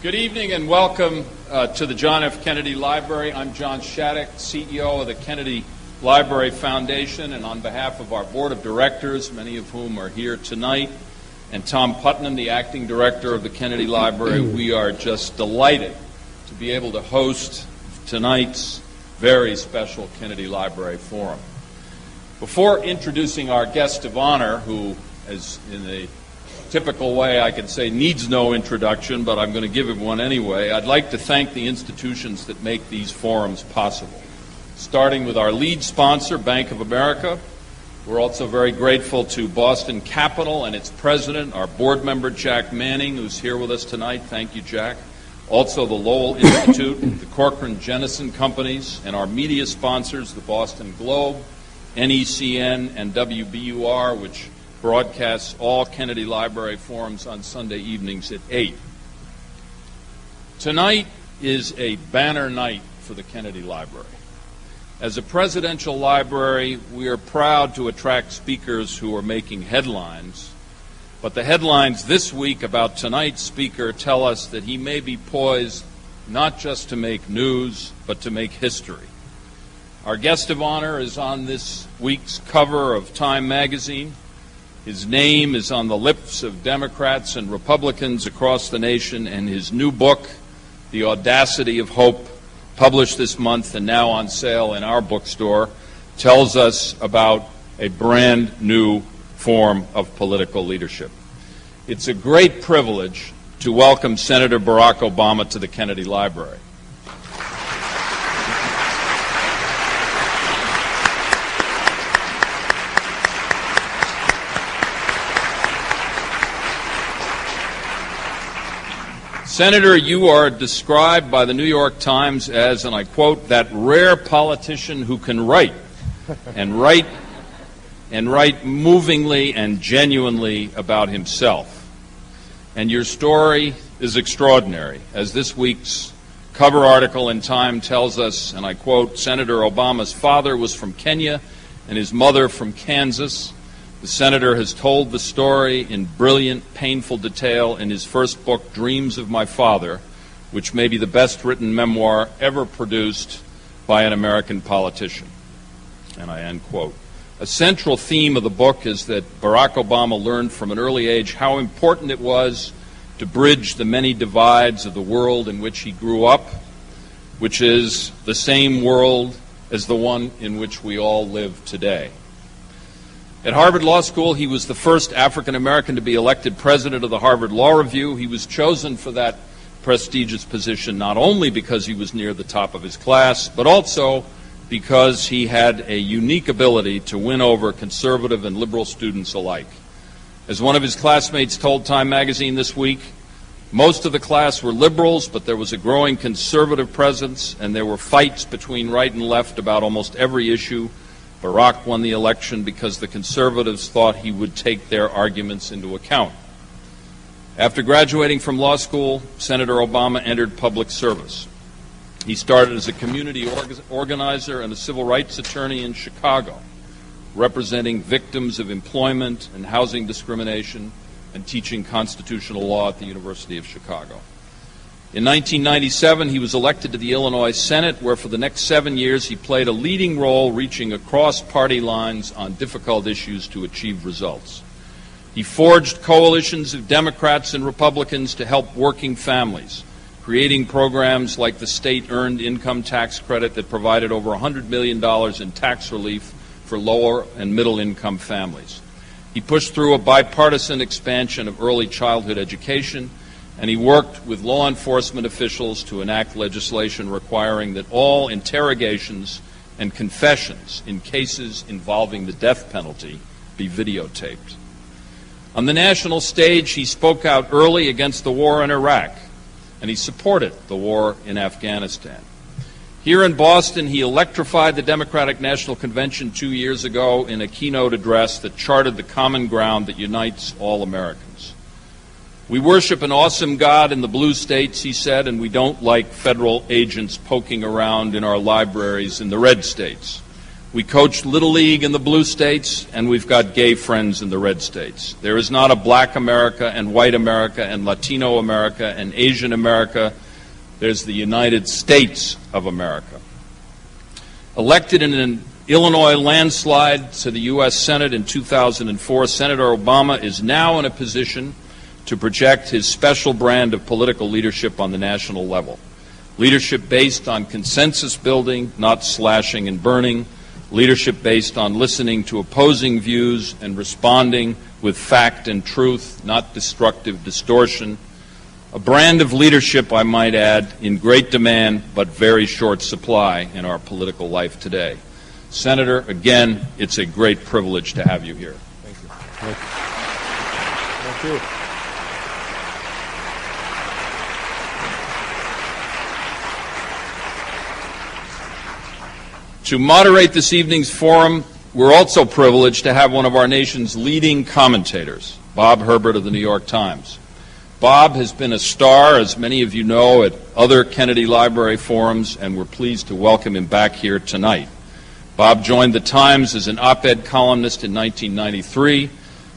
Good evening and welcome to the John F. Kennedy Library. I'm John Shattuck, CEO of the Kennedy Library Foundation, and on behalf of our board of directors, many of whom are here tonight, and Tom Putnam, the acting director of the Kennedy Library, we are just delighted to be able to host tonight's very special Kennedy Library Forum. Before introducing our guest of honor, who, as in a typical way I could say needs no introduction, but I'm going to give him one anyway, I'd like to thank the institutions that make these forums possible. Starting with our lead sponsor, Bank of America. We're also very grateful to Boston Capital and its president, our board member, Jack Manning, who's here with us tonight. Thank you, Jack. Also the Lowell Institute, the Corcoran Jennison Companies, and our media sponsors, the Boston Globe, NECN, and WBUR, which broadcasts all Kennedy Library forums on Sunday evenings at 8. Tonight is a banner night for the Kennedy Library. As a presidential library, we are proud to attract speakers who are making headlines, but the headlines this week about tonight's speaker tell us that he may be poised not just to make news, but to make history. Our guest of honor is on this week's cover of Time magazine. His name is on the lips of Democrats and Republicans across the nation, and his new book, The Audacity of Hope, published this month and now on sale in our bookstore, tells us about a brand new form of political leadership. It's a great privilege to welcome Senator Barack Obama to the Kennedy Library. Senator, you are described by the New York Times as, and I quote, that rare politician who can write, and write movingly and genuinely about himself. And your story is extraordinary, as this week's cover article in Time tells us, and I quote, Senator Obama's father was from Kenya and his mother from Kansas. The senator has told the story in brilliant, painful detail in his first book, Dreams of My Father, which may be the best-written memoir ever produced by an American politician. And I end quote. A central theme of the book is that Barack Obama learned from an early age how important it was to bridge the many divides of the world in which he grew up, which is the same world as the one in which we all live today. At Harvard Law School, he was the first African American to be elected president of the Harvard Law Review. He was chosen for that prestigious position not only because he was near the top of his class, but also because he had a unique ability to win over conservative and liberal students alike. As one of his classmates told Time magazine this week, most of the class were liberals, but there was a growing conservative presence, and there were fights between right and left about almost every issue. Barack won the election because the conservatives thought he would take their arguments into account. After graduating from law school, Senator Obama entered public service. He started as a community organizer and a civil rights attorney in Chicago, representing victims of employment and housing discrimination and teaching constitutional law at the University of Chicago. In 1997, he was elected to the Illinois Senate, where for the next 7 years he played a leading role reaching across party lines on difficult issues to achieve results. He forged coalitions of Democrats and Republicans to help working families, creating programs like the state earned income tax credit that provided over $100 million in tax relief for lower and middle income families. He pushed through a bipartisan expansion of early childhood education, and he worked with law enforcement officials to enact legislation requiring that all interrogations and confessions in cases involving the death penalty be videotaped. On the national stage, he spoke out early against the war in Iraq, and he supported the war in Afghanistan. Here in Boston, he electrified the Democratic National Convention 2 years ago in a keynote address that charted the common ground that unites all Americans. We worship an awesome God in the blue states, he said, and we don't like federal agents poking around in our libraries in the red states. We coach Little League in the blue states, and we've got gay friends in the red states. There is not a black America and white America and Latino America and Asian America. There's the United States of America. Elected in an Illinois landslide to the U.S. Senate in 2004, Senator Obama is now in a position to project his special brand of political leadership on the national level. Leadership based on consensus building, not slashing and burning. Leadership based on listening to opposing views and responding with fact and truth, not destructive distortion. A brand of leadership, I might add, in great demand but very short supply in our political life today. Senator, again, it's a great privilege to have you here. Thank you. Thank you. Thank you. To moderate this evening's forum, we're also privileged to have one of our nation's leading commentators, Bob Herbert of the New York Times. Bob has been a star, as many of you know, at other Kennedy Library forums, and we're pleased to welcome him back here tonight. Bob joined the Times as an op-ed columnist in 1993,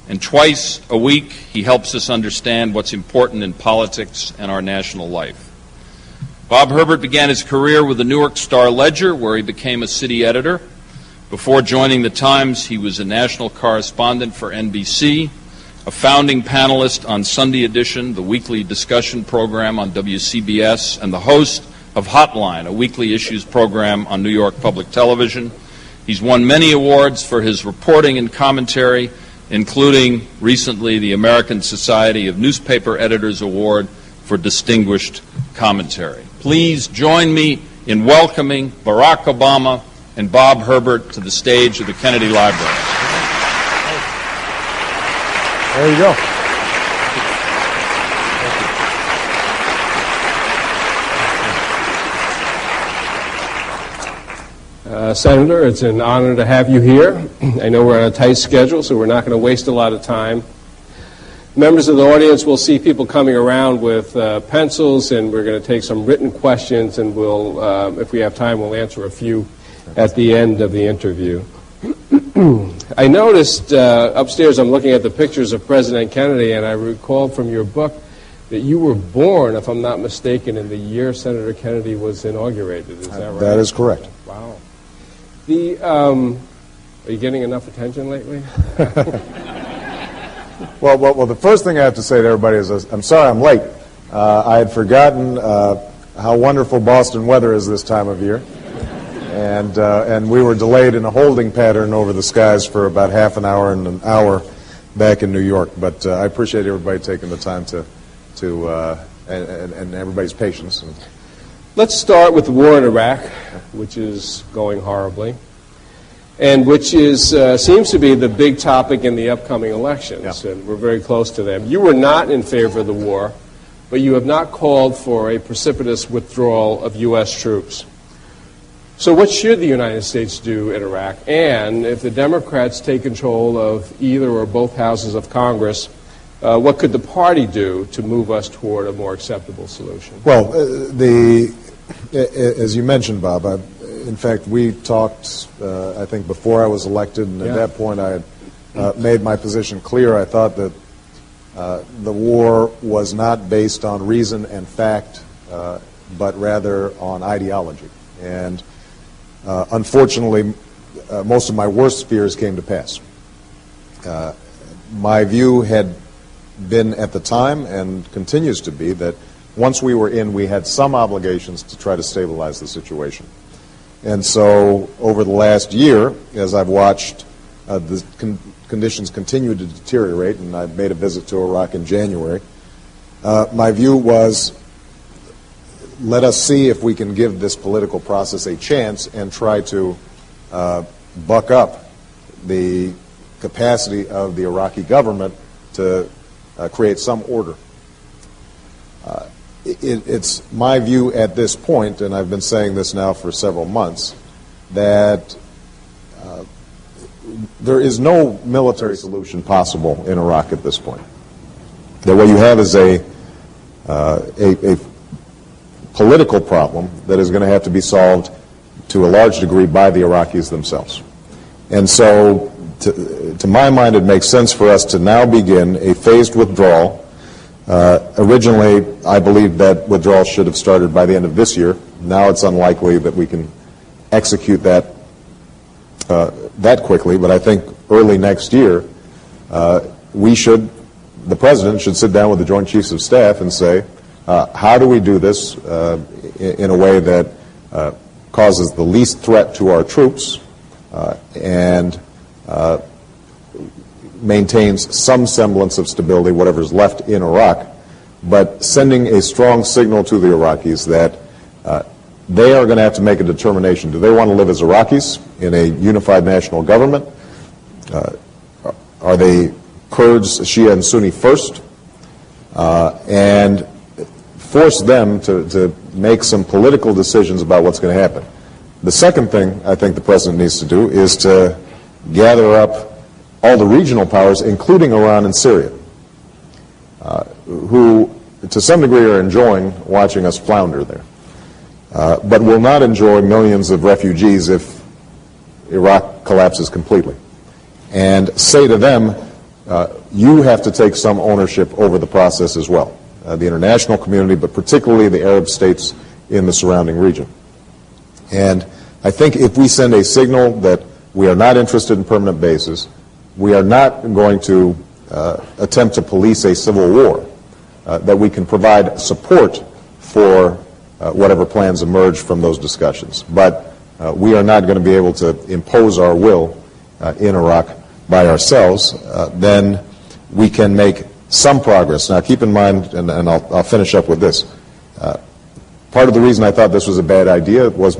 and twice a week he helps us understand what's important in politics and our national life. Bob Herbert began his career with the Newark Star-Ledger, where he became a city editor. Before joining the Times, he was a national correspondent for NBC, a founding panelist on Sunday Edition, the weekly discussion program on WCBS, and the host of Hotline, a weekly issues program on New York Public Television. He's won many awards for his reporting and commentary, including recently the American Society of Newspaper Editors Award for Distinguished Commentary. Please join me in welcoming Barack Obama and Bob Herbert to the stage of the Kennedy Library. There you go. Senator, it's an honor to have you here. I know we're on a tight schedule, so we're not going to waste a lot of time. Members of the audience will see people coming around with pencils, and we're going to take some written questions, and we'll, if we have time, we'll answer a few at the end of the interview. I noticed upstairs, I'm looking at the pictures of President Kennedy, and I recalled from your book that you were born, if I'm not mistaken, in the year Senator Kennedy was inaugurated. Is that right? That is correct. Wow. Are you getting enough attention lately? Well, the first thing I have to say to everybody is I'm sorry I'm late. I had forgotten how wonderful Boston weather is this time of year. And we were delayed in a holding pattern over the skies for about half an hour and an hour back in New York. But I appreciate everybody taking the time and everybody's patience. Let's start with the war in Iraq, which is going horribly, and which is seems to be the big topic in the upcoming elections, and we're very close to them. You were not in favor of the war, but you have not called for a precipitous withdrawal of U.S. troops. So what should the United States do in Iraq? And if the Democrats take control of either or both houses of Congress, what could the party do to move us toward a more acceptable solution? Well, as you mentioned, Bob, in fact, we talked, I think, before I was elected, and at that point I had made my position clear. I thought that the war was not based on reason and fact, but rather on ideology. And unfortunately, most of my worst fears came to pass. My view had been at the time, and continues to be, that once we were in, we had some obligations to try to stabilize the situation. And so over the last year, as I've watched the conditions continue to deteriorate, and I made a visit to Iraq in January, my view was, let us see if we can give this political process a chance and try to buck up the capacity of the Iraqi government to create some order. It's my view at this point, and I've been saying this now for several months, that there is no military solution possible in Iraq at this point. That what you have is a political problem that is going to have to be solved to a large degree by the Iraqis themselves. And so, to my mind, it makes sense for us to now begin a phased withdrawal. Originally, I believed that withdrawal should have started by the end of this year. Now it's unlikely that we can execute that that quickly, but I think early next year, the President should sit down with the Joint Chiefs of Staff and say, how do we do this in a way that causes the least threat to our troops and maintains some semblance of stability, whatever's left in Iraq, but sending a strong signal to the Iraqis that they are going to have to make a determination. Do they want to live as Iraqis in a unified national government? Are they Kurds, Shia, and Sunni first? And force them to make some political decisions about what's going to happen. The second thing I think the President needs to do is to gather up all the regional powers, including Iran and Syria, who to some degree are enjoying watching us flounder there, but will not enjoy millions of refugees if Iraq collapses completely. And say to them, you have to take some ownership over the process as well, the international community, but particularly the Arab states in the surrounding region. And I think if we send a signal that we are not interested in permanent bases, we are not going to attempt to police a civil war, that we can provide support for whatever plans emerge from those discussions. But we are not going to be able to impose our will in Iraq by ourselves. Then we can make some progress. Now keep in mind, and I'll finish up with this, part of the reason I thought this was a bad idea was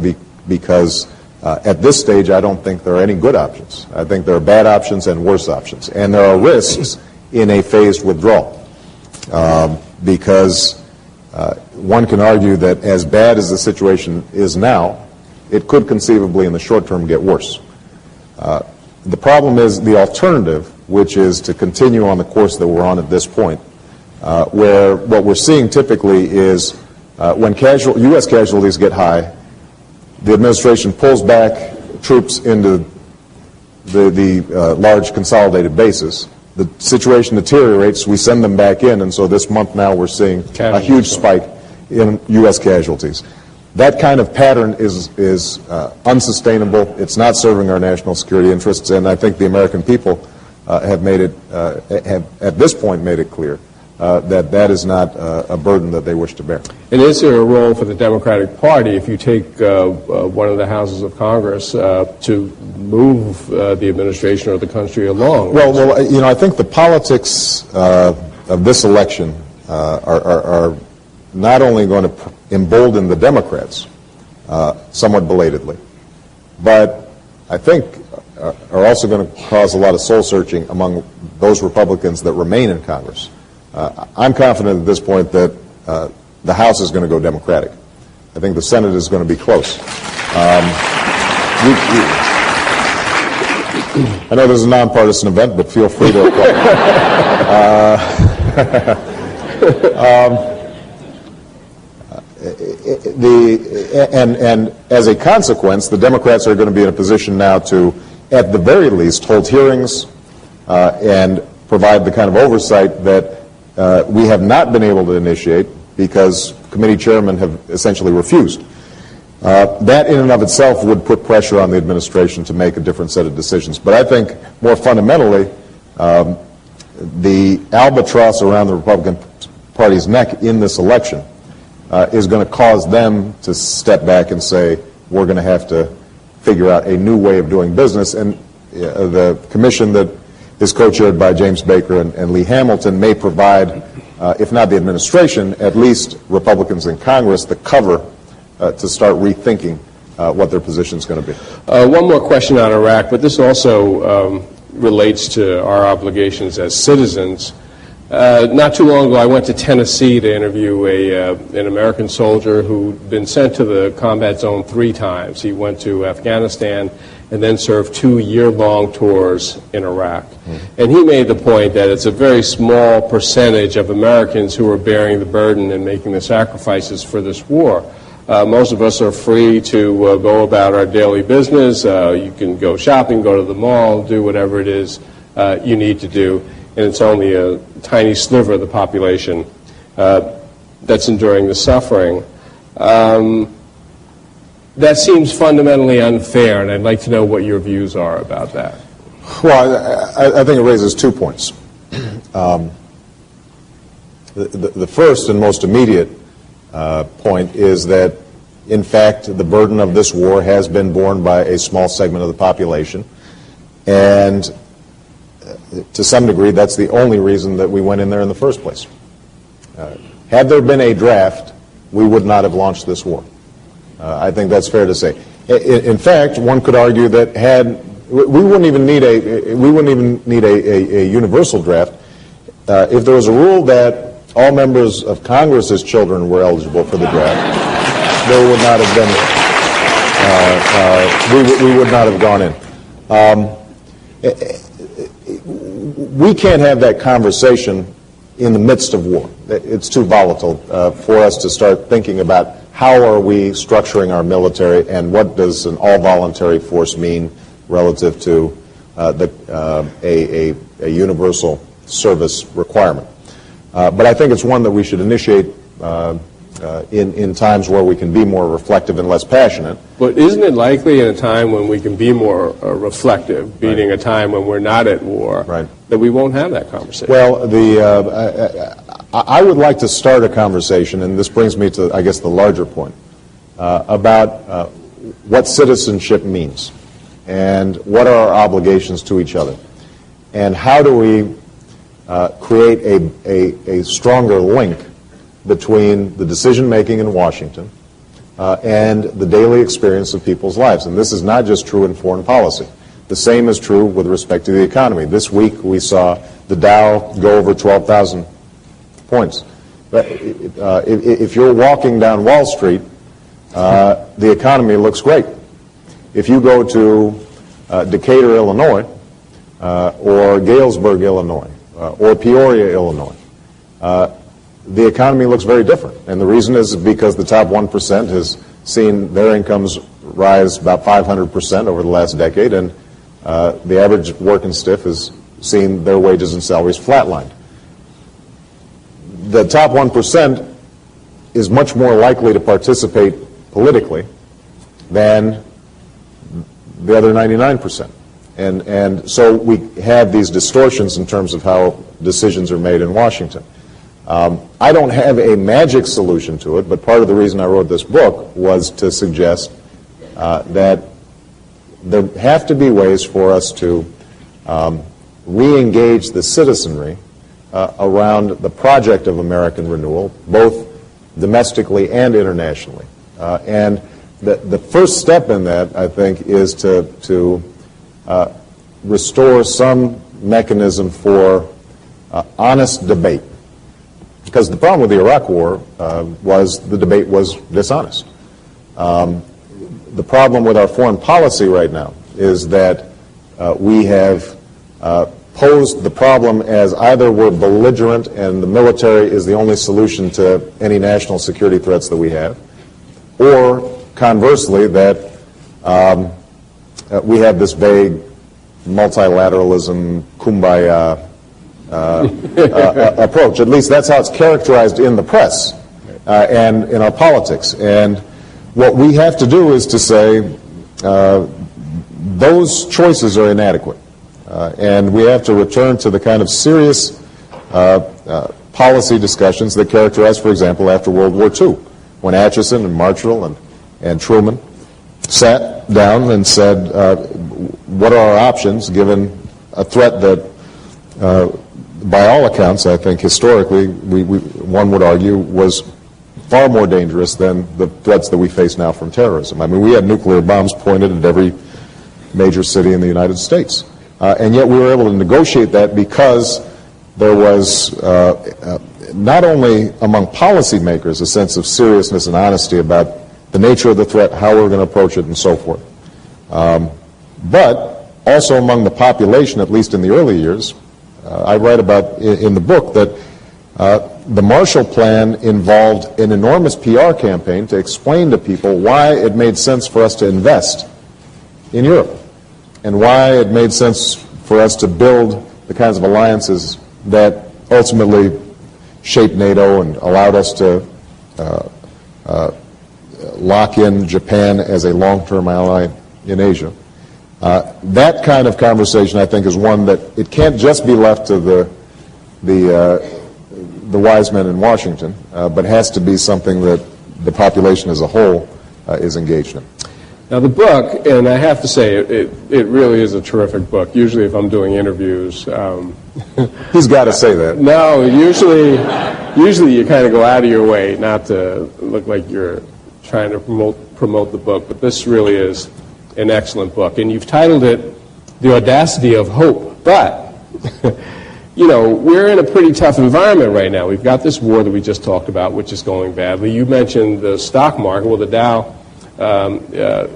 because at this stage I don't think there are any good options. I think there are bad options and worse options. And there are risks in a phased withdrawal because one can argue that as bad as the situation is now, it could conceivably in the short term get worse. The problem is the alternative, which is to continue on the course that we're on at this point, where what we're seeing typically is when U.S. casualties get high, the administration pulls back troops into the large consolidated bases. The situation deteriorates, we send them back in, and so this month now we're seeing a huge spike in U.S. casualties. That kind of pattern is unsustainable. It's not serving our national security interests, and I think the American people have made it, have at this point made it clear that is not a burden that they wish to bear. And is there a role for the Democratic Party if you take one of the houses of Congress to move the administration or the country along? Well, you know, I think the politics of this election are not only going to embolden the Democrats somewhat belatedly, but I think are also going to cause a lot of soul-searching among those Republicans that remain in Congress. I'm confident at this point that the House is going to go Democratic. I think the Senate is going to be close. I know this is a nonpartisan event, but feel free to apply. And as a consequence, the Democrats are going to be in a position now to, at the very least, hold hearings and provide the kind of oversight that we have not been able to initiate because committee chairmen have essentially refused. That in and of itself would put pressure on the administration to make a different set of decisions. But I think more fundamentally, the albatross around the Republican Party's neck in this election is going to cause them to step back and say, we're going to have to figure out a new way of doing business. And the commission that is co-chaired by James Baker and Lee Hamilton may provide, if not the administration, at least Republicans in Congress, the cover to start rethinking what their position is going to be. One more question on Iraq, but this also relates to our obligations as citizens. Not too long ago, I went to Tennessee to interview an American soldier who'd been sent to the combat zone 3 times. He went to Afghanistan and then served 2 year-long tours in Iraq. And he made the point that it's a very small percentage of Americans who are bearing the burden and making the sacrifices for this war. Most of us are free to go about our daily business. You can go shopping, go to the mall, do whatever it is you need to do, and it's only a tiny sliver of the population that's enduring the suffering. That seems fundamentally unfair, and I'd like to know what your views are about that. Well, I think it raises 2 points. The first and most immediate point is that, in fact, the burden of this war has been borne by a small segment of the population, and to some degree that's the only reason that we went in there in the first place. Had there been a draft, we would not have launched this war. I think that's fair to say. In fact, one could argue that we wouldn't even need a universal draft if there was a rule that all members of Congress's children were eligible for the draft. There would not have been. We would not have gone in. We can't have that conversation in the midst of war. It's too volatile for us to start thinking about how are we structuring our military and what does an all-voluntary force mean relative to a universal service requirement. But I think it's one that we should initiate in times where we can be more reflective and less passionate. But isn't it likely in a time when we can be more reflective, being a time when we're not at war, that we won't have that conversation? Well, I would like to start a conversation, and this brings me to, I guess, the larger point, about what citizenship means and what are our obligations to each other, and how do we create a stronger link between the decision-making in Washington and the daily experience of people's lives. And this is not just true in foreign policy. The same is true with respect to the economy. This week we saw the Dow go over 12,000 points. If you're walking down Wall Street, the economy looks great. If you go to Decatur, Illinois, or Galesburg, Illinois, or Peoria, Illinois, the economy looks very different. And the reason is because the top 1% has seen their incomes rise about 500% over the last decade, and the average working stiff has seen their wages and salaries flatlined. The top 1% is much more likely to participate politically than the other 99%. And so we have these distortions in terms of how decisions are made in Washington. I don't have a magic solution to it, but part of the reason I wrote this book was to suggest that there have to be ways for us to re-engage the citizenry around the project of American renewal, both domestically and internationally. And the first step in that, I think, is to restore some mechanism for honest debate. Because the problem with the Iraq War was the debate was dishonest. The problem with our foreign policy right now is that we have posed the problem as either we're belligerent and the military is the only solution to any national security threats that we have, or conversely that we have this vague multilateralism, kumbaya approach. At least that's how it's characterized in the press and in our politics. And what we have to do is to say those choices are inadequate. And we have to return to the kind of serious policy discussions that characterized, for example, after World War II, when Atchison and Marshall and Truman sat down and said, what are our options given a threat that, by all accounts, I think historically, one would argue, was far more dangerous than the threats that we face now from terrorism. I mean, we had nuclear bombs pointed at every major city in the United States. And yet we were able to negotiate that because there was not only among policymakers a sense of seriousness and honesty about the nature of the threat, how we're going to approach it, and so forth, but also among the population, at least in the early years. I write about in the book that the Marshall Plan involved an enormous PR campaign to explain to people why it made sense for us to invest in Europe and why it made sense for us to build the kinds of alliances that ultimately shaped NATO and allowed us to lock in Japan as a long-term ally in Asia. That kind of conversation, I think, is one that it can't just be left to the wise men in Washington, but has to be something that the population as a whole is engaged in. Now the book, and I have to say, it really is a terrific book. Usually if I'm doing interviews... He's got to say that. No, usually you kind of go out of your way not to look like you're trying to promote the book, but this really is an excellent book. And you've titled it The Audacity of Hope. But, you know, we're in a pretty tough environment right now. We've got this war that we just talked about, which is going badly. You mentioned the stock market. Well, the Dow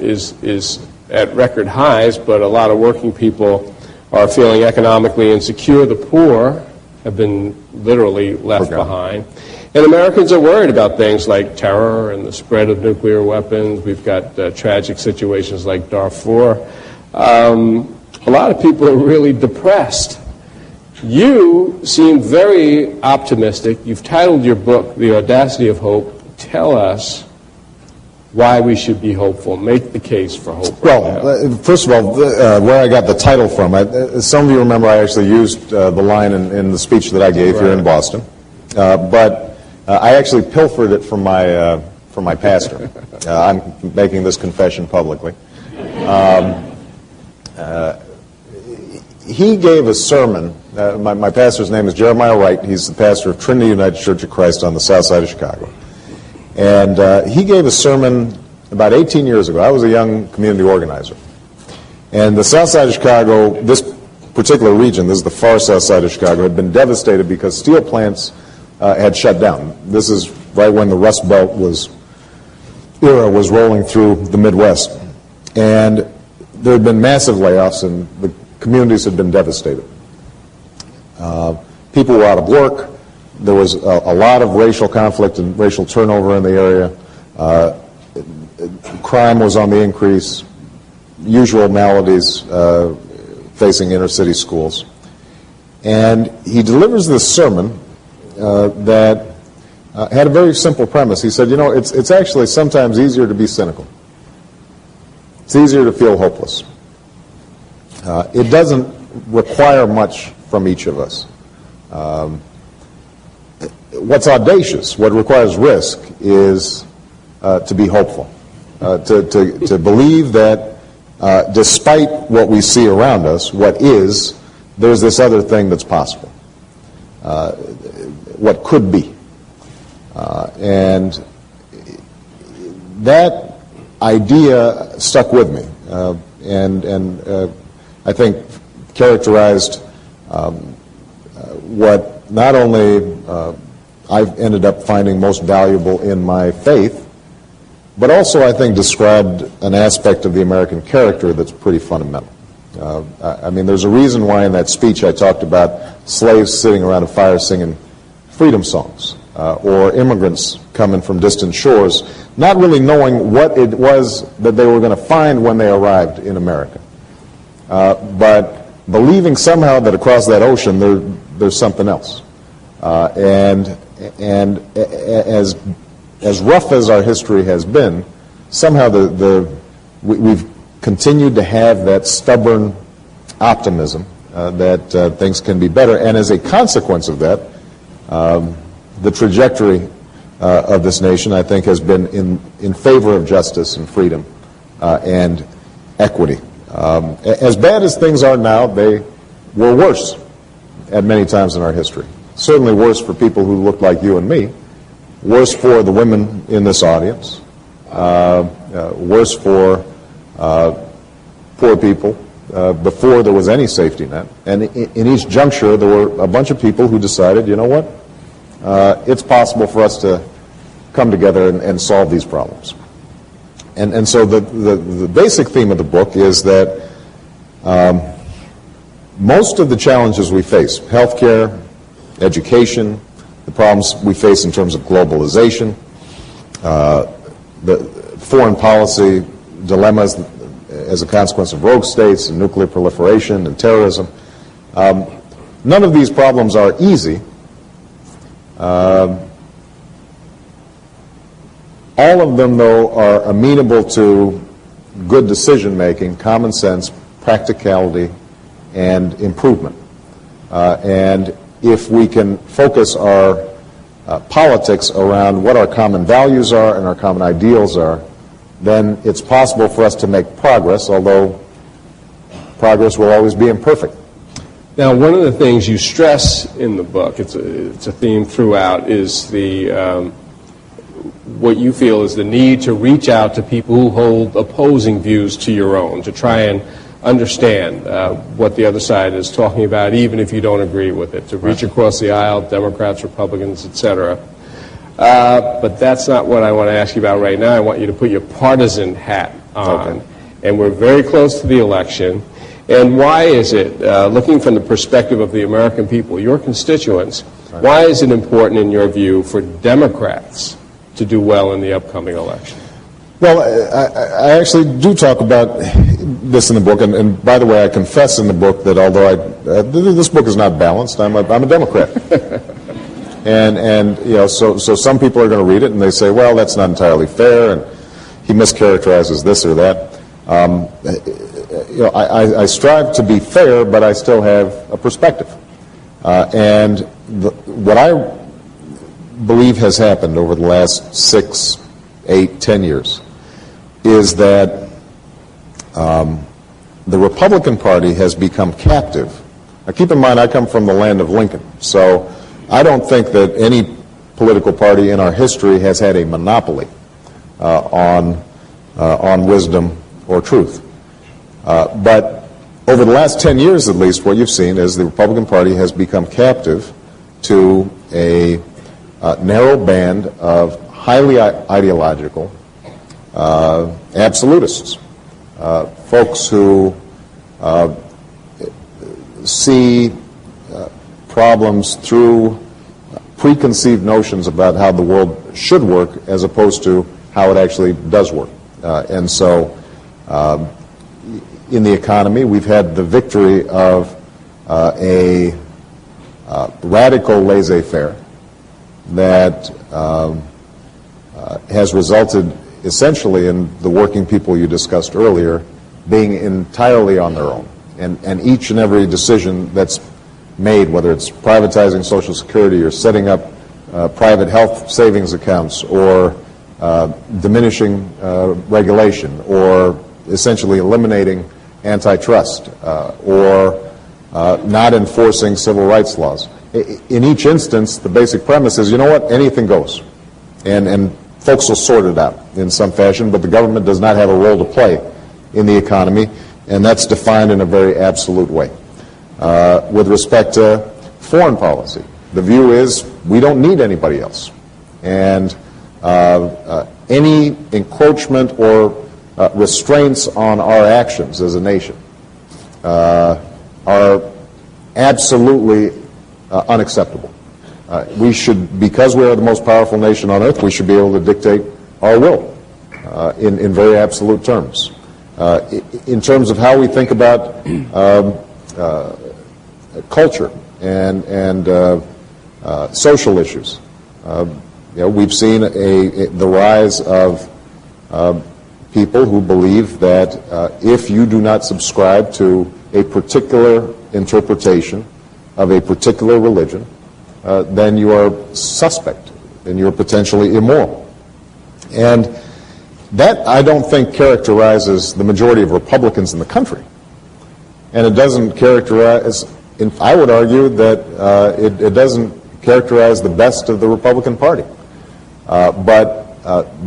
is at record highs, but a lot of working people are feeling economically insecure. The poor have been literally left behind. And Americans are worried about things like terror and the spread of nuclear weapons. We've got tragic situations like Darfur. A lot of people are really depressed. You seem very optimistic. You've titled your book, The Audacity of Hope. Tell us why we should be hopeful. Make the case for hope. First of all, where I got the title from, some of you remember I actually used the line in the speech that I gave here in Boston. But I actually pilfered it from my pastor. I'm making this confession publicly. He gave a sermon. My pastor's name is Jeremiah Wright. He's the pastor of Trinity United Church of Christ on the south side of Chicago. And he gave a sermon about 18 years ago. I was a young community organizer. And the south side of Chicago, this particular region, this is the far south side of Chicago, had been devastated because steel plants had shut down. This is right when the Rust Belt era was rolling through the Midwest. And there had been massive layoffs, and the communities had been devastated. People were out of work. There was a lot of racial conflict and racial turnover in the area. Crime was on the increase. Usual maladies facing inner city schools. And he delivers this sermon that had a very simple premise. He said, you know, it's actually sometimes easier to be cynical. It's easier to feel hopeless. It doesn't require much from each of us. What's audacious, what requires risk, is to be hopeful, to believe that despite what we see around us, what is, there's this other thing that's possible, what could be. And that idea stuck with me, and I think characterized what not only I've ended up finding most valuable in my faith, but also I think described an aspect of the American character that's pretty fundamental. I mean, there's a reason why in that speech I talked about slaves sitting around a fire singing freedom songs, or immigrants coming from distant shores, not really knowing what it was that they were going to find when they arrived in America, but believing somehow that across that ocean there's something else. And as rough as our history has been, somehow we've continued to have that stubborn optimism that things can be better. And as a consequence of that, the trajectory of this nation, I think, has been in favor of justice and freedom and equity. As bad as things are now, they were worse at many times in our history. Certainly worse for people who look like you and me, worse for the women in this audience, worse for poor people before there was any safety net. And in each juncture, there were a bunch of people who decided, you know what, it's possible for us to come together and solve these problems. And so the basic theme of the book is that most of the challenges we face, healthcare, education, the problems we face in terms of globalization, the foreign policy dilemmas as a consequence of rogue states and nuclear proliferation and terrorism. None of these problems are easy. All of them, though, are amenable to good decision-making, common sense, practicality, and improvement. And if we can focus our politics around what our common values are and our common ideals are, then it's possible for us to make progress, although progress will always be imperfect. Now, one of the things you stress in the book, it's a theme throughout, is the what you feel is the need to reach out to people who hold opposing views to your own, to try and understand what the other side is talking about, even if you don't agree with it, to reach across the aisle, Democrats, Republicans, etc. But that's not what I want to ask you about right now. I want you to put your partisan hat on. Okay. And we're very close to the election. And why is it, looking from the perspective of the American people, your constituents, why is it important, in your view, for Democrats to do well in the upcoming election? Well, I actually do talk about this in the book, and by the way, I confess in the book that although this book is not balanced, I'm a Democrat. and you know, so some people are going to read it and they say, well, that's not entirely fair, and he mischaracterizes this or that. You know, I strive to be fair, but I still have a perspective. And what I believe has happened over the last 6, 8, 10 years is that the Republican Party has become captive. Now, keep in mind, I come from the land of Lincoln, so I don't think that any political party in our history has had a monopoly on wisdom or truth. But over the last 10 years, at least, what you've seen is the Republican Party has become captive to a narrow band of highly ideological absolutists, folks who see problems through preconceived notions about how the world should work as opposed to how it actually does work. And so in the economy, we've had the victory of a radical laissez-faire that has resulted essentially in the working people you discussed earlier being entirely on their own. And each and every decision that's made, whether it's privatizing Social Security or setting up private health savings accounts or diminishing regulation or essentially eliminating antitrust or not enforcing civil rights laws. In each instance, the basic premise is, you know what, anything goes. And folks will sort it out in some fashion, but the government does not have a role to play in the economy, and that's defined in a very absolute way. With respect to foreign policy, the view is we don't need anybody else. And any encroachment or restraints on our actions as a nation are absolutely unacceptable. We should, because we are the most powerful nation on earth, we should be able to dictate our will in very absolute terms. In terms of how we think about culture and social issues, we've seen the rise of people who believe that if you do not subscribe to a particular interpretation of a particular religion, then you are suspect and you're potentially immoral. And that, I don't think, characterizes the majority of Republicans in the country. And it doesn't characterize, I would argue that it doesn't characterize the best of the Republican Party. But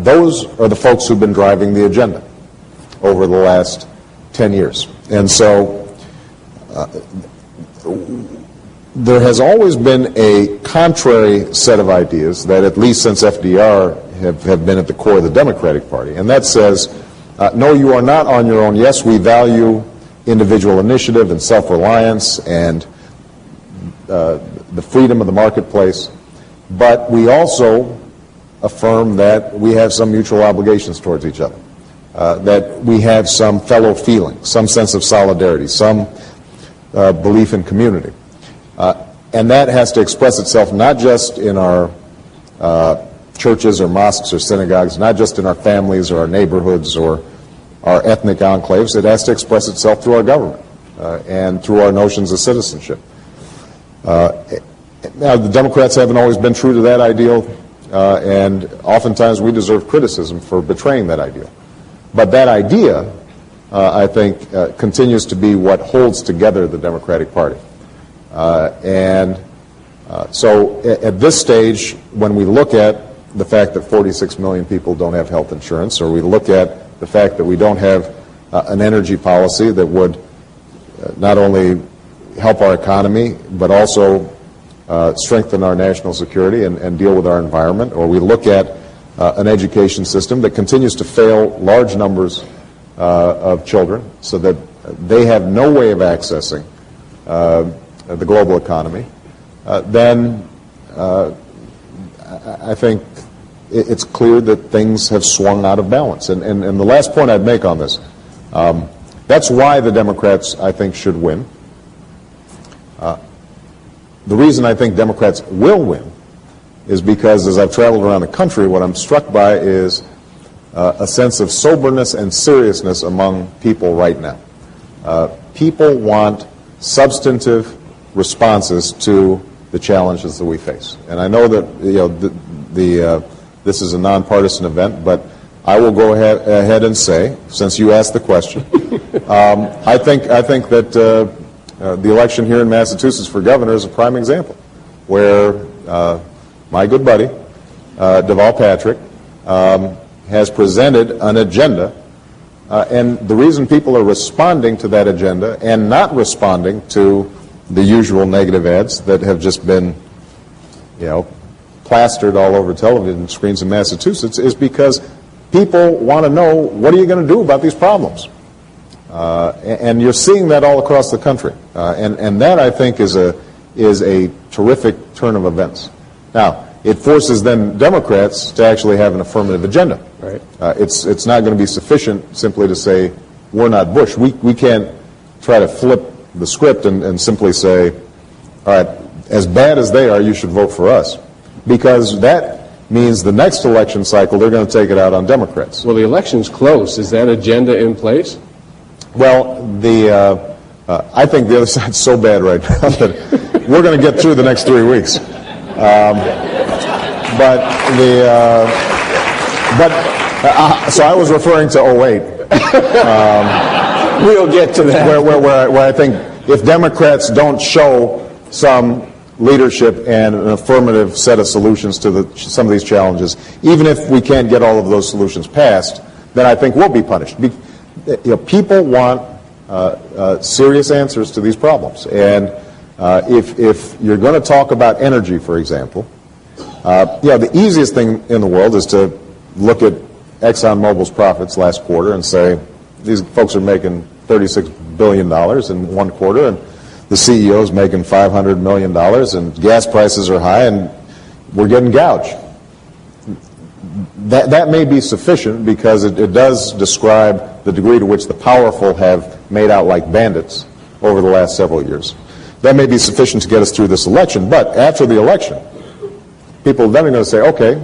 those are the folks who've been driving the agenda over the last 10 years. And so there has always been a contrary set of ideas that, at least since FDR, have been at the core of the Democratic Party. And that says, no, you are not on your own. Yes, we value individual initiative and self-reliance and the freedom of the marketplace. but we also affirm that we have some mutual obligations towards each other, that we have some fellow feeling, some sense of solidarity, some belief in community. And that has to express itself not just in our churches or mosques or synagogues, not just in our families or our neighborhoods or our ethnic enclaves. It has to express itself through our government and through our notions of citizenship. Now, the Democrats haven't always been true to that ideal, and oftentimes we deserve criticism for betraying that ideal. But that idea, I think, continues to be what holds together the Democratic Party. So at this stage, when we look at the fact that 46 million people don't have health insurance, or we look at the fact that we don't have an energy policy that would not only help our economy, but also strengthen our national security and deal with our environment, or we look at an education system that continues to fail large numbers of children so that they have no way of accessing the global economy, then I think it's clear that things have swung out of balance. And the last point I'd make on this, that's why the Democrats, I think, should win. The reason I think Democrats will win is because, as I've traveled around the country, what I'm struck by is a sense of soberness and seriousness among people right now. People want substantive responses to the challenges that we face. And I know that this is a nonpartisan event, but I will go ahead and say, since you asked the question, I think that the election here in Massachusetts for governor is a prime example, where my good buddy, Deval Patrick, has presented an agenda, and the reason people are responding to that agenda and not responding to the usual negative ads that have just been, plastered all over television screens in Massachusetts is because people want to know, what are you going to do about these problems? And you're seeing that all across the country. And that, I think, is a terrific turn of events. Now, it forces then Democrats to actually have an affirmative agenda. Right. It's not going to be sufficient simply to say, we're not Bush. We can't try to flip the script and simply say, all right, as bad as they are, you should vote for us. Because that means the next election cycle, they're going to take it out on Democrats. Well, the election's close. Is that agenda in place? Well, I think the other side's so bad right now that we're going to get through the next 3 weeks. So I was referring to 08. We'll get to that. Where I think if Democrats don't show some leadership and an affirmative set of solutions to some of these challenges, even if we can't get all of those solutions passed, then I think we'll be punished. People want serious answers to these problems. And if you're going to talk about energy, for example, the easiest thing in the world is to look at ExxonMobil's profits last quarter and say, these folks are making $36 billion in one quarter, and the CEO's making $500 million, and gas prices are high, and we're getting gouged. That may be sufficient because it does describe the degree to which the powerful have made out like bandits over the last several years. That may be sufficient to get us through this election, but after the election, people then are going to say, okay,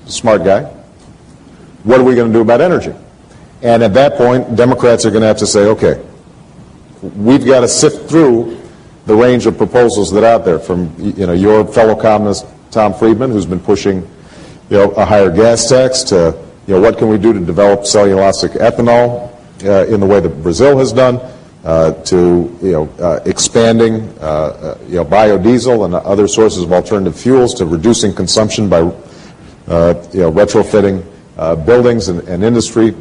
smart guy, what are we going to do about energy? And at that point, Democrats are going to have to say, okay, we've got to sift through the range of proposals that are out there from, your fellow columnist, Tom Friedman, who's been pushing, a higher gas tax, to, what can we do to develop cellulosic ethanol in the way that Brazil has done, to, expanding, biodiesel and other sources of alternative fuels, to reducing consumption by, retrofitting buildings and industry.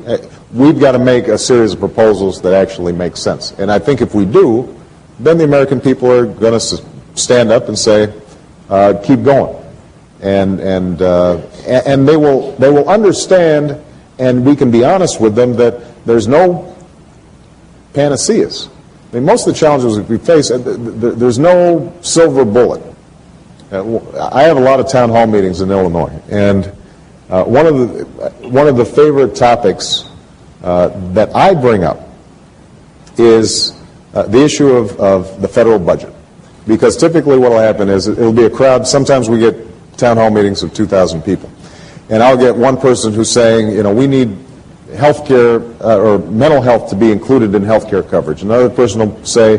We've got to make a series of proposals that actually make sense. And I think if we do, then the American people are going to stand up and say, keep going. And they will understand, and we can be honest with them, that there's no panaceas. I mean, most of the challenges we face, there's no silver bullet. I have a lot of town hall meetings in Illinois, and one of the favorite topics that I bring up is the issue of the federal budget. Because typically what will happen is it'll be a crowd. Sometimes we get town hall meetings of 2,000 people. And I'll get one person who's saying, we need health care or mental health to be included in health care coverage. Another person will say,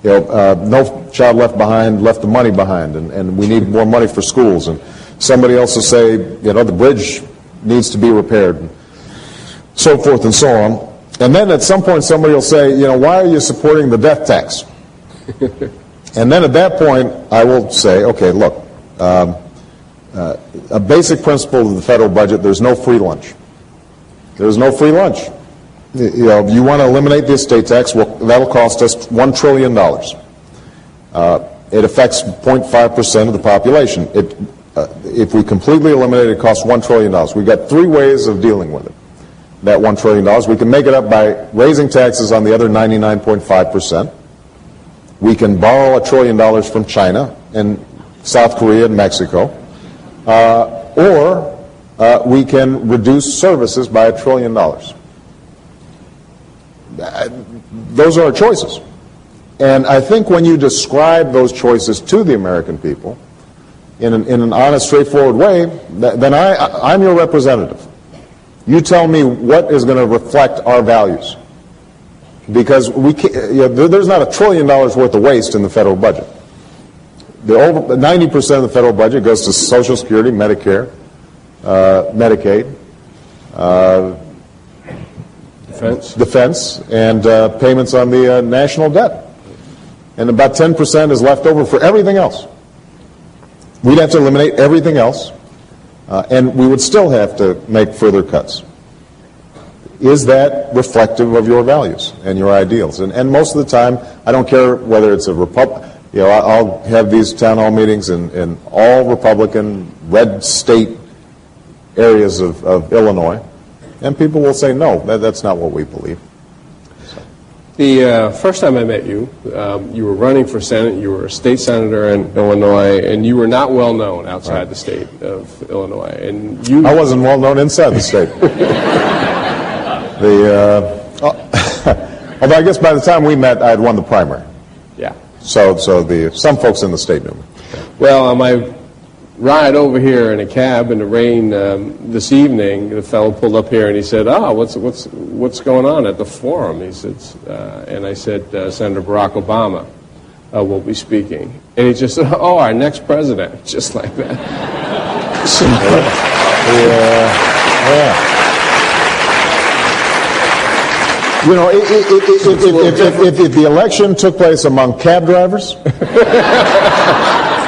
no child left behind left the money behind, and we need more money for schools. And somebody else will say, the bridge needs to be repaired, and so forth and so on. And then at some point somebody will say, why are you supporting the death tax? And then at that point I will say, okay, look, a basic principle of the federal budget, there's no free lunch. There's no free lunch. If you want to eliminate the estate tax, well, that'll cost us $1 trillion. It affects 0.5% of the population. If we completely eliminate it, it costs $1 trillion. We've got three ways of dealing with it, that $1 trillion. We can make it up by raising taxes on the other 99.5%. We can borrow $1 trillion from China and South Korea and Mexico. Or we can reduce services by $1 trillion. Those are our choices. And I think when you describe those choices to the American people in an honest, straightforward way, then I'm your representative. You tell me what is going to reflect our values. Because there's not $1 trillion worth of waste in the federal budget. 90% of the federal budget goes to Social Security, Medicare, Medicaid, defense, and payments on the national debt. And about 10% is left over for everything else. We'd have to eliminate everything else, and we would still have to make further cuts. Is that reflective of your values and your ideals? And most of the time, I don't care whether it's a Republican. I'll have these town hall meetings in all Republican, red state areas of Illinois, and people will say, no, that's not what we believe. The first time I met you, you were running for Senate, you were a state senator in Illinois, and you were not well known outside the state of Illinois. And I wasn't well known inside the state. Although I guess by the time we met, I had won the primary. Yeah. So some folks in the state knew me. Well, on my ride over here in a cab in the rain this evening, the fellow pulled up here and he said, what's going on at the forum? He said, and I said, Senator Barack Obama will be speaking. And he just said, our next president, just like that. So, yeah. If the election took place among cab drivers,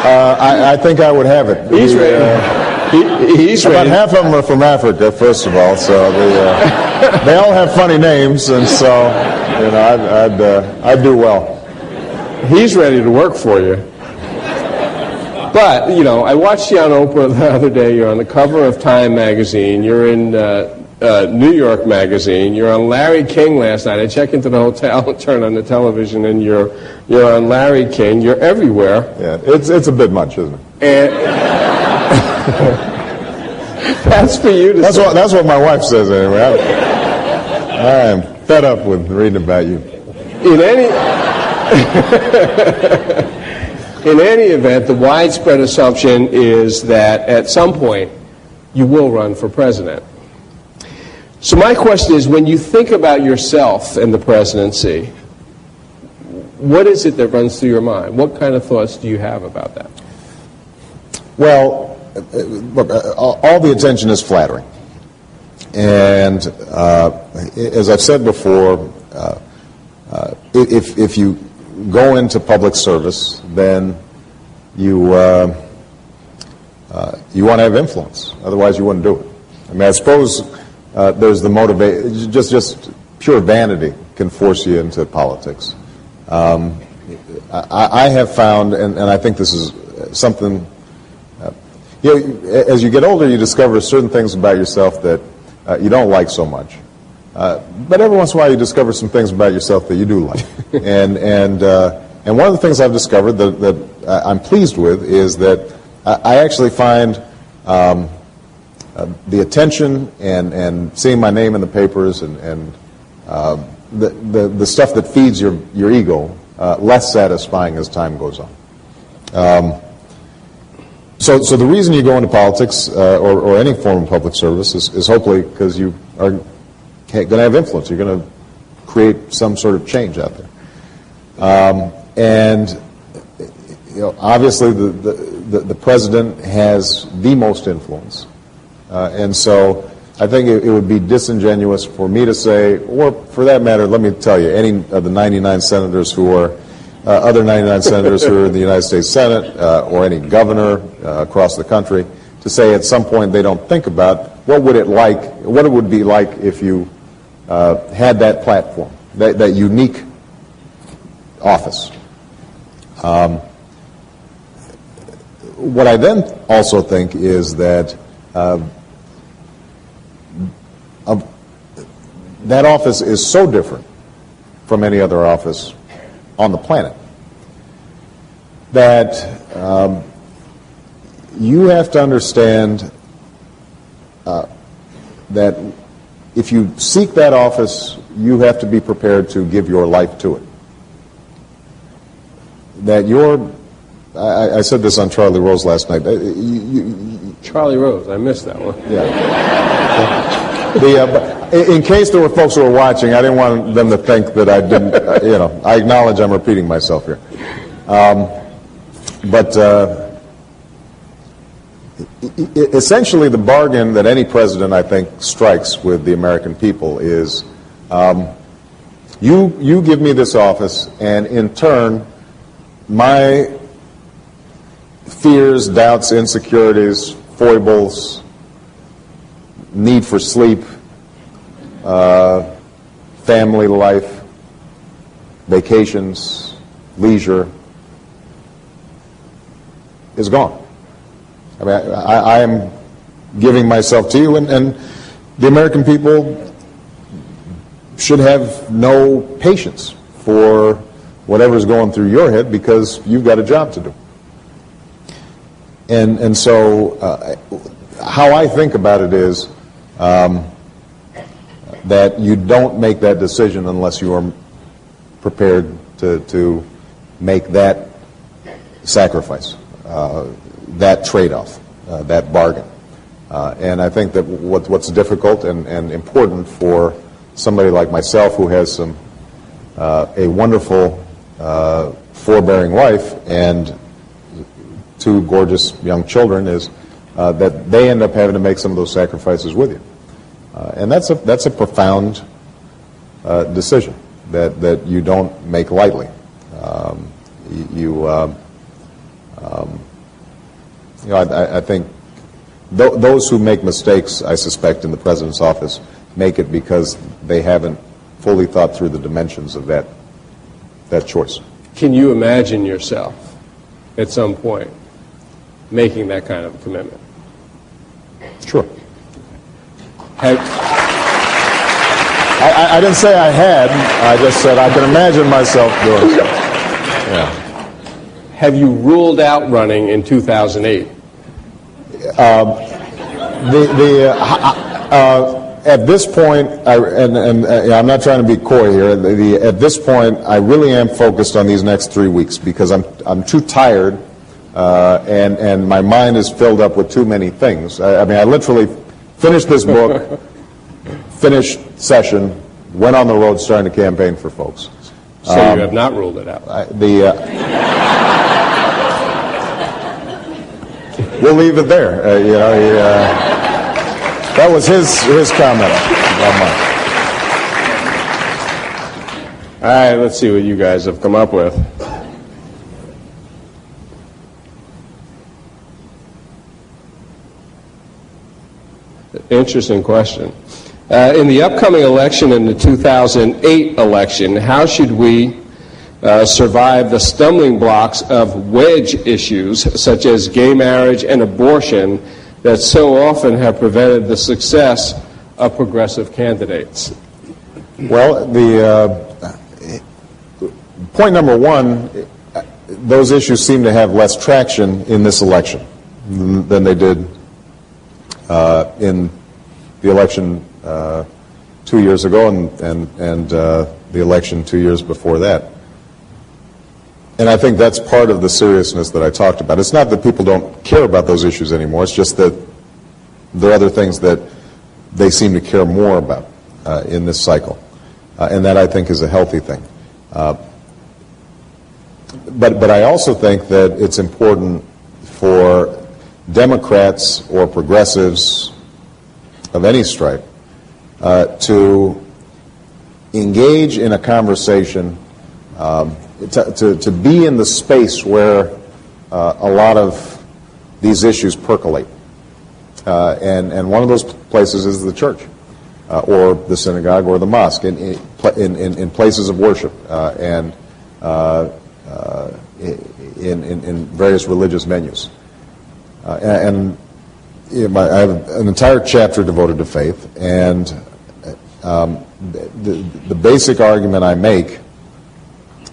I think I would have it. He's ready. He's ready. About half of them are from Africa, first of all, so they all have funny names, and so I'd do well. He's ready to work for you. But I watched you on Oprah the other day. You're on the cover of Time magazine. You're in New York magazine. You're on Larry King last night. I check into the hotel and turn on the television, and you're on Larry King. You're everywhere. Yeah, it's a bit much, isn't it? And that's for you to say. That's what my wife says anyway. I am fed up with reading about you. In any event, the widespread assumption is that at some point you will run for president. So my question is, when you think about yourself and the presidency, what is it that runs through your mind? What kind of thoughts do you have about that? Well, look, all the attention is flattering. And as I've said before, if you go into public service, then you want to have influence. Otherwise, you wouldn't do it. I mean, I suppose there's the motivation, just pure vanity can force you into politics. I have found, and I think this is something, as you get older, you discover certain things about yourself that you don't like so much. But every once in a while, you discover some things about yourself that you do like. And one of the things I've discovered that I'm pleased with is that I actually find the attention and seeing my name in the papers and the stuff that feeds your ego less satisfying as time goes on. So the reason you go into politics or any form of public service is hopefully because you are going to have influence. You're going to create some sort of change out there. And obviously the president has the most influence. And so I think it would be disingenuous for me to say, or for that matter, let me tell you, any of the 99 senators who are other 99 senators who are in the United States Senate or any governor across the country, to say at some point they don't think about what it would be like if you had that platform, that unique office. What I then also think is that that office is so different from any other office on the planet that you have to understand that if you seek that office, you have to be prepared to give your life to it. That I said this on Charlie Rose last night. Charlie Rose, I missed that one. Yeah. In case there were folks who were watching, I didn't want them to think that I didn't, I acknowledge I'm repeating myself here. But essentially the bargain that any president, I think, strikes with the American people is you give me this office, and in turn, my fears, doubts, insecurities, foibles, need for sleep, family life, vacations, leisure, is gone. I mean, I am giving myself to you, and the American people should have no patience for whatever's going through your head because you've got a job to do. And so how I think about it is that you don't make that decision unless you are prepared to make that sacrifice, that trade-off, that bargain. And I think that what's difficult and important for somebody like myself who has a wonderful, forbearing wife and two gorgeous young children is that they end up having to make some of those sacrifices with you. And that's a profound decision that you don't make lightly. I think those who make mistakes, I suspect, in the president's office make it because they haven't fully thought through the dimensions of that choice. Can you imagine yourself at some point making that kind of a commitment? Sure. I didn't say I had. I just said I can imagine myself doing so. Yeah. Have you ruled out running in 2008? At this point, I'm not trying to be coy here. At this point, I really am focused on these next 3 weeks because I'm too tired, and my mind is filled up with too many things. I mean, I literally finished this book, finished session, went on the road starting to campaign for folks. So you have not ruled it out. We'll leave it there. That was his comment. All right, let's see what you guys have come up with. Interesting question. In the upcoming election, in the 2008 election, how should we survive the stumbling blocks of wedge issues such as gay marriage and abortion that so often have prevented the success of progressive candidates? Well, point number one, those issues seem to have less traction in this election than they did in the election 2 years ago and the election 2 years before that. And I think that's part of the seriousness that I talked about. It's not that people don't care about those issues anymore. It's just that there are other things that they seem to care more about in this cycle. And that, I think, is a healthy thing. But I also think that it's important for Democrats or progressives of any stripe to engage in a conversation, to be in the space where a lot of these issues percolate. And one of those places is the church, or the synagogue, or the mosque, in places of worship, and in various religious venues. And I have an entire chapter devoted to faith, and the basic argument I make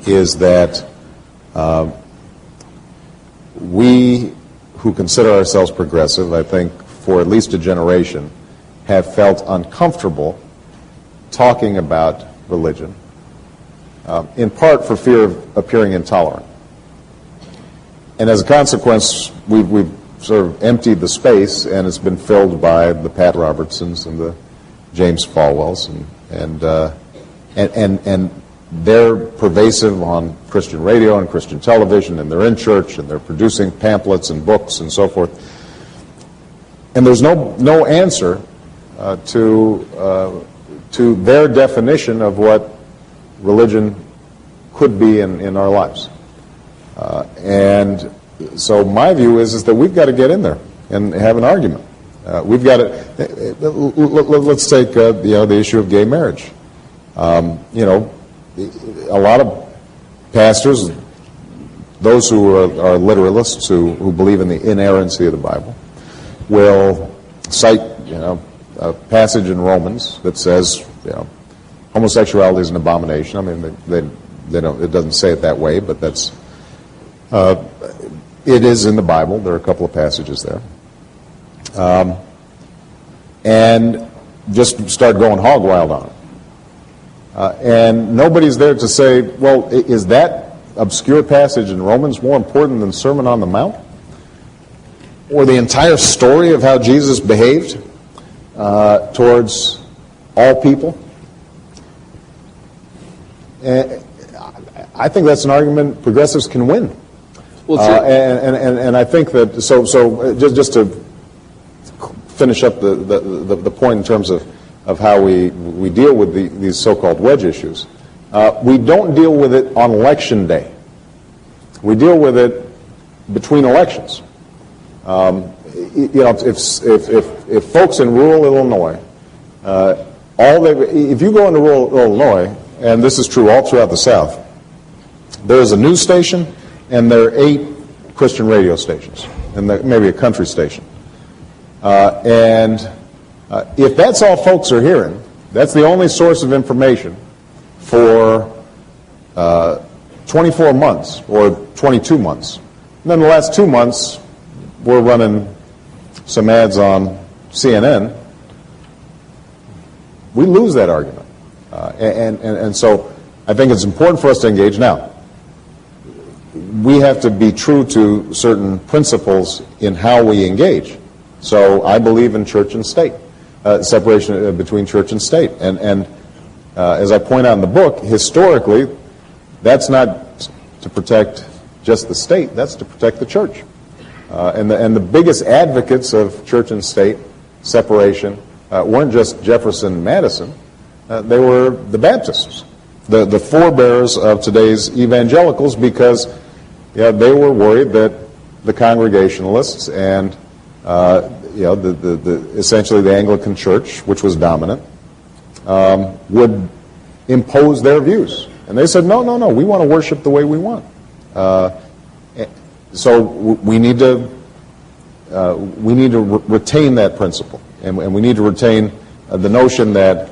is that we who consider ourselves progressive, I think for at least a generation, have felt uncomfortable talking about religion, in part for fear of appearing intolerant. And as a consequence, we've sort of emptied the space, and it's been filled by the Pat Robertsons and the James Falwells, and they're pervasive on Christian radio and Christian television, and they're in church, and they're producing pamphlets and books and so forth. And there's no answer to their definition of what religion could be in our lives. And so my view is that we've got to get in there and have an argument. We've got to. Let's take the issue of gay marriage. A lot of pastors, those who are literalists, who believe in the inerrancy of the Bible, will cite a passage in Romans that says homosexuality is an abomination. I mean, they don't. It doesn't say it that way, but that's. It is in the Bible. There are a couple of passages there. And just start going hog wild on it. And nobody's there to say, well, is that obscure passage in Romans more important than Sermon on the Mount? Or the entire story of how Jesus behaved towards all people? And I think that's an argument progressives can win. Well, and I think that, so just to finish up the point in terms of how we deal with these so-called wedge issues, we don't deal with it on election day. We deal with it between elections. If folks in rural Illinois, if you go into rural Illinois, and this is true all throughout the South, there is a news station, and there are 8 Christian radio stations, and maybe a country station. And if that's all folks are hearing, that's the only source of information for 24 months or 22 months. And then the last 2 months, we're running some ads on CNN. We lose that argument. And so I think it's important for us to engage now. We have to be true to certain principles in how we engage. So I believe in church and state, separation between church and state. And as I point out in the book, historically, that's not to protect just the state, that's to protect the church. And the biggest advocates of church and state separation weren't just Jefferson and Madison, they were the Baptists, the forebears of today's evangelicals, because they were worried that the Congregationalists and essentially the Anglican Church, which was dominant, would impose their views. And they said, no, we want to worship the way we want. So we need to retain that principle, and we need to retain the notion that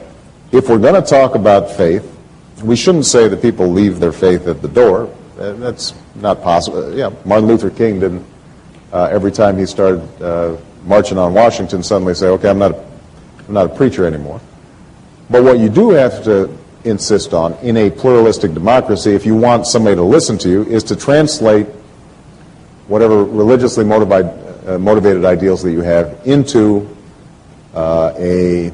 if we're going to talk about faith, we shouldn't say that people leave their faith at the door. That's not possible. Martin Luther King didn't every time he started marching on Washington, suddenly say, okay, I'm not a preacher anymore. But what you do have to insist on in a pluralistic democracy, if you want somebody to listen to you, is to translate whatever religiously motivated ideals that you have into a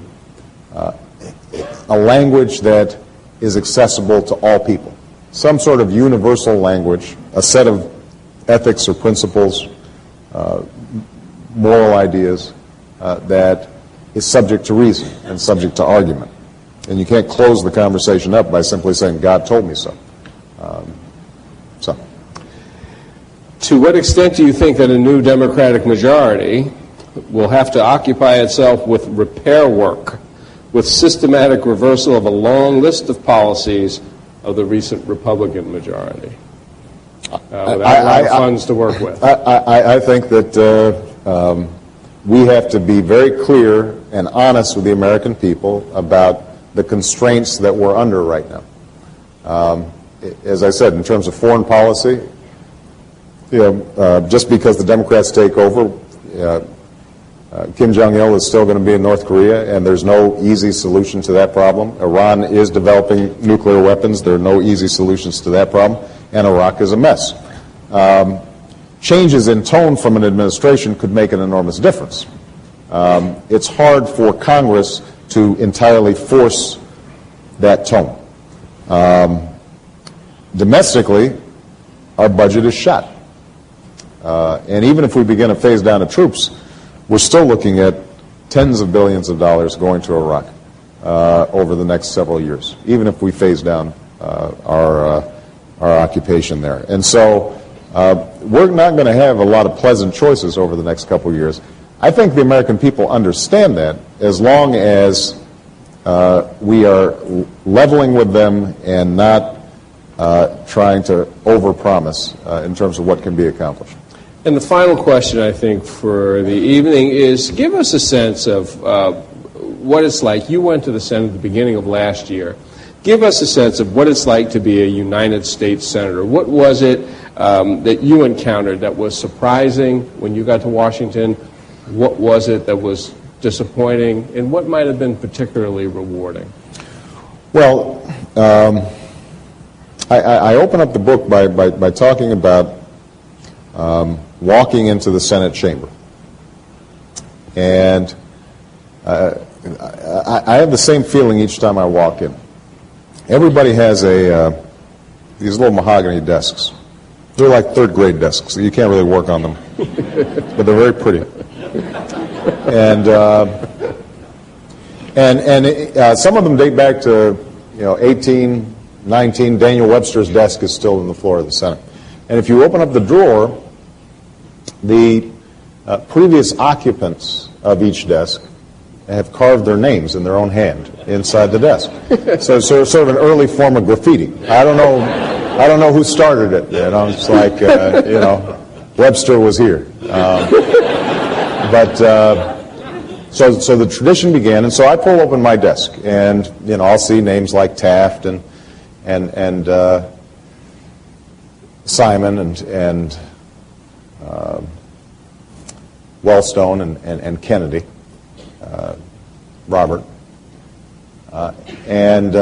language that is accessible to all people. Some sort of universal language, a set of ethics or principles, moral ideas that is subject to reason and subject to argument. And you can't close the conversation up by simply saying, God told me so. To what extent do you think that a new Democratic majority will have to occupy itself with repair work, with systematic reversal of a long list of policies of the recent Republican majority? Without a lot of funds to work with. I think that we have to be very clear and honest with the American people about the constraints that we're under right now. As I said, in terms of foreign policy, just because the Democrats take over, Kim Jong-il is still going to be in North Korea, and there's no easy solution to that problem. Iran is developing nuclear weapons. There are no easy solutions to that problem. And Iraq is a mess. Changes in tone from an administration could make an enormous difference. It's hard for Congress to entirely force that tone. Domestically, our budget is shot. And even if we begin to phase down the troops, we're still looking at tens of billions of dollars going to Iraq over the next several years, even if we phase down our occupation there. And so we're not going to have a lot of pleasant choices over the next couple of years. I think the American people understand that as long as we are leveling with them and not trying to overpromise in terms of what can be accomplished. And the final question, I think, for the evening is give us a sense of what it's like. You went to the Senate at the beginning of last year. Give us a sense of what it's like to be a United States Senator. What was it that you encountered that was surprising when you got to Washington? What was it that was disappointing? And what might have been particularly rewarding? Well, I open up the book by talking about walking into the Senate chamber. And I have the same feeling each time I walk in. Everybody has these little mahogany desks. They're like third-grade desks. So you can't really work on them, but they're very pretty. And some of them date back to 1819. Daniel Webster's desk is still on the floor of the Senate. And if you open up the drawer, the previous occupants of each desk have carved their names in their own hand inside the desk. So it's sort of an early form of graffiti. I don't know who started it. It's like Webster was here. So the tradition began, and so I pull open my desk, and I'll see names like Taft and Simon and Wellstone and Kennedy, Robert, and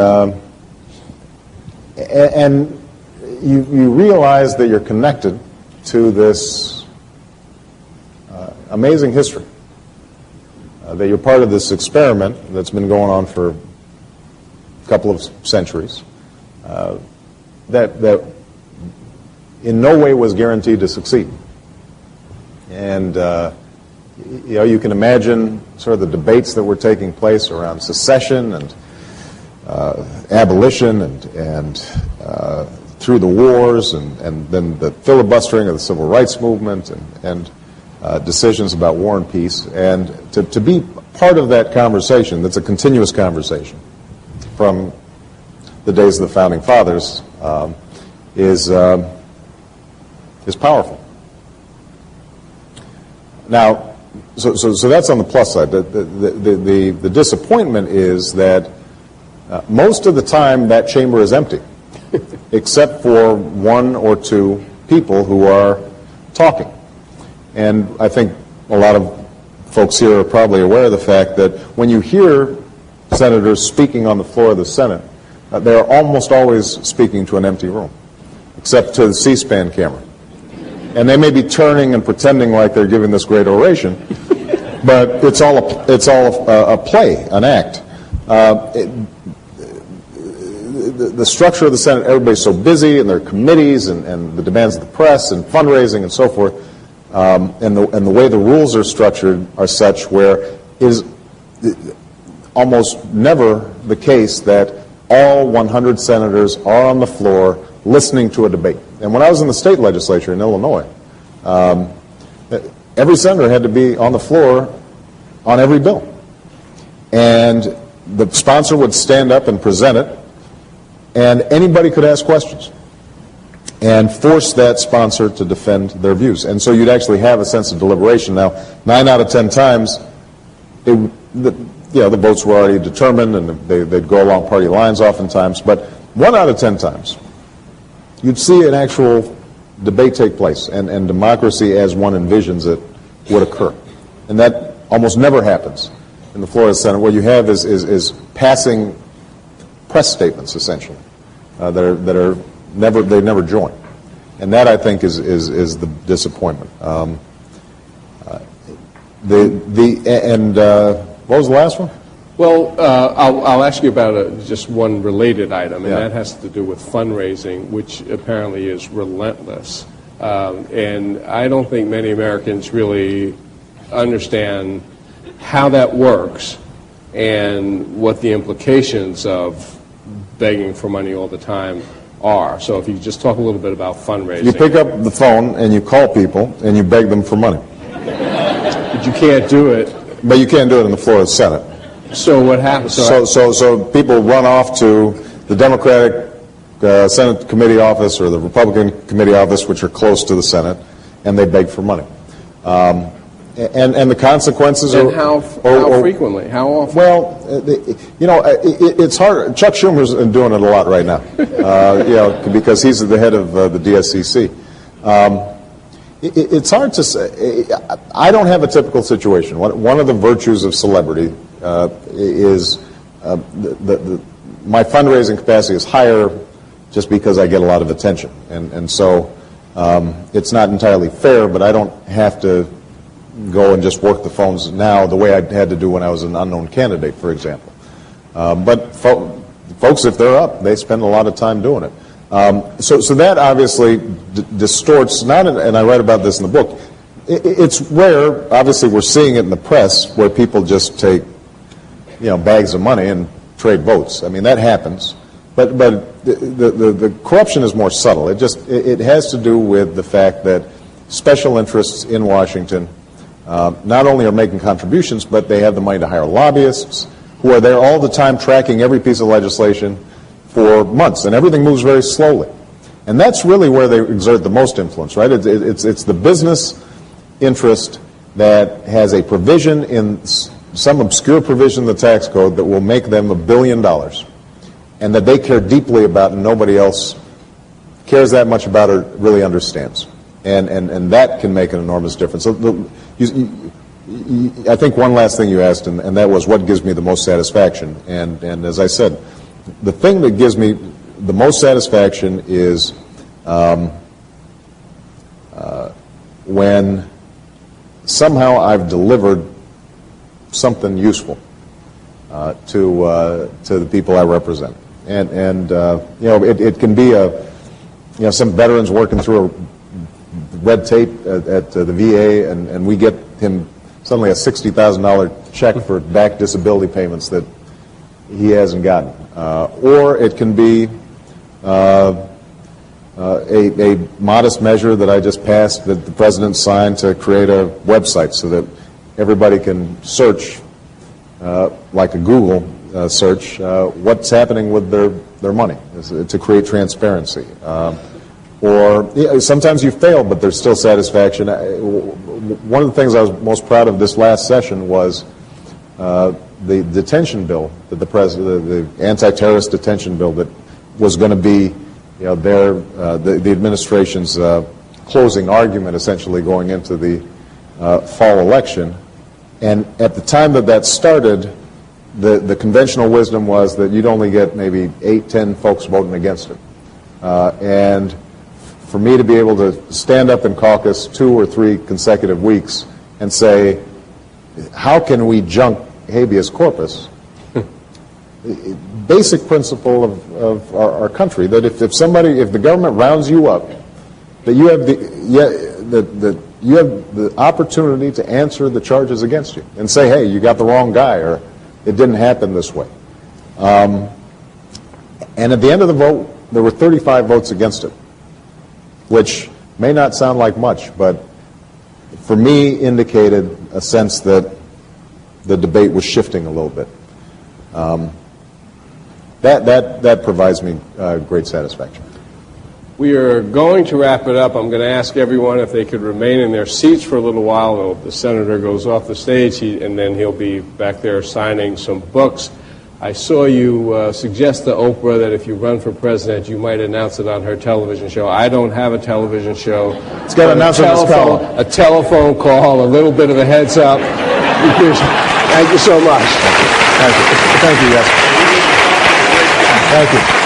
you realize that you're connected to this amazing history, that you're part of this experiment that's been going on for a couple of centuries, that in no way was guaranteed to succeed. And you can imagine sort of the debates that were taking place around secession and abolition and through the wars and then the filibustering of the civil rights movement and decisions about war and peace. And to be part of that conversation, that's a continuous conversation from the days of the Founding Fathers, is powerful. Now, so that's on the plus side. The disappointment is that most of the time that chamber is empty, except for one or two people who are talking. And I think a lot of folks here are probably aware of the fact that when you hear senators speaking on the floor of the Senate, they're almost always speaking to an empty room, except to the C-SPAN camera. And they may be turning and pretending like they're giving this great oration, but it's all a play, an act. The structure of the Senate, everybody's so busy, and their committees, and the demands of the press, and fundraising, and so forth, and the way the rules are structured are such where it is almost never the case that all 100 senators are on the floor listening to a debate. And when I was in the state legislature in Illinois, every senator had to be on the floor on every bill. And the sponsor would stand up and present it, and anybody could ask questions and force that sponsor to defend their views. And so you'd actually have a sense of deliberation. Now, 9 out of 10 times, the votes were already determined, and they'd go along party lines oftentimes. But 1 out of 10 times, you'd see an actual debate take place, and democracy as one envisions it would occur. And that almost never happens in the floor of the Senate. What you have is passing press statements, essentially, that are never join. And that, I think, is the disappointment. What was the last one? Well, I'll ask you about just one related item, and that has to do with fundraising, which apparently is relentless. And I don't think many Americans really understand how that works and what the implications of begging for money all the time are. So if you just talk a little bit about fundraising. You pick up the phone and you call people and you beg them for money. But you can't do it. But you can't do it in the floor of the Senate. So what happens? So people run off to the Democratic Senate committee office or the Republican committee office, which are close to the Senate, and they beg for money. And the consequences are... How frequently? How often? Well, it's hard. Chuck Schumer's doing it a lot right now, because he's the head of the DSCC. It's hard to say. I don't have a typical situation. One of the virtues of celebrity is my fundraising capacity is higher just because I get a lot of attention. And so it's not entirely fair, but I don't have to go and just work the phones now the way I had to do when I was an unknown candidate, for example. But folks, if they're up, they spend a lot of time doing it. So that obviously distorts, and I write about this in the book, it's rare, obviously we're seeing it in the press, where people just take bags of money and trade votes. I mean, that happens. But the corruption is more subtle. It has to do with the fact that special interests in Washington not only are making contributions, but they have the money to hire lobbyists who are there all the time tracking every piece of legislation for months, and everything moves very slowly. And that's really where they exert the most influence, right? It's the business interest that has a provision in some obscure provision in the tax code that will make them $1 billion, and that they care deeply about, and nobody else cares that much about or really understands. And that can make an enormous difference. So I think one last thing you asked, and that was what gives me the most satisfaction. And as I said, the thing that gives me the most satisfaction is when somehow I've delivered something useful to the people I represent. And it can be some veterans working through a red tape at the VA, and we get him suddenly a $60,000 check for back disability payments that he hasn't gotten. Or it can be a modest measure that I just passed that the president signed to create a website so that everybody can search, like a Google search, what's happening with their money, to create transparency. Or sometimes you fail, but there's still satisfaction. One of the things I was most proud of this last session was the detention bill that the anti-terrorist detention bill that was going to be, the administration's closing argument, essentially going into the fall election. And at the time that started, the conventional wisdom was that you'd only get maybe 8, 10 folks voting against it. And for me to be able to stand up in caucus 2 or 3 consecutive weeks and say, how can we junk habeas corpus? Basic principle of our country, that if the government rounds you up, that you have the opportunity to answer the charges against you and say, hey, you got the wrong guy, or it didn't happen this way. And at the end of the vote, there were 35 votes against it, which may not sound like much, but for me indicated a sense that the debate was shifting a little bit. That provides me great satisfaction. We are going to wrap it up. I'm going to ask everyone if they could remain in their seats for a little while. The senator goes off the stage, and then he'll be back there signing some books. I saw you suggest to Oprah that if you run for president, you might announce it on her television show. I don't have a television show. It's got to announce it on this column. A telephone call, a little bit of a heads up. Thank you so much. Thank you. Thank you, yes. Thank you.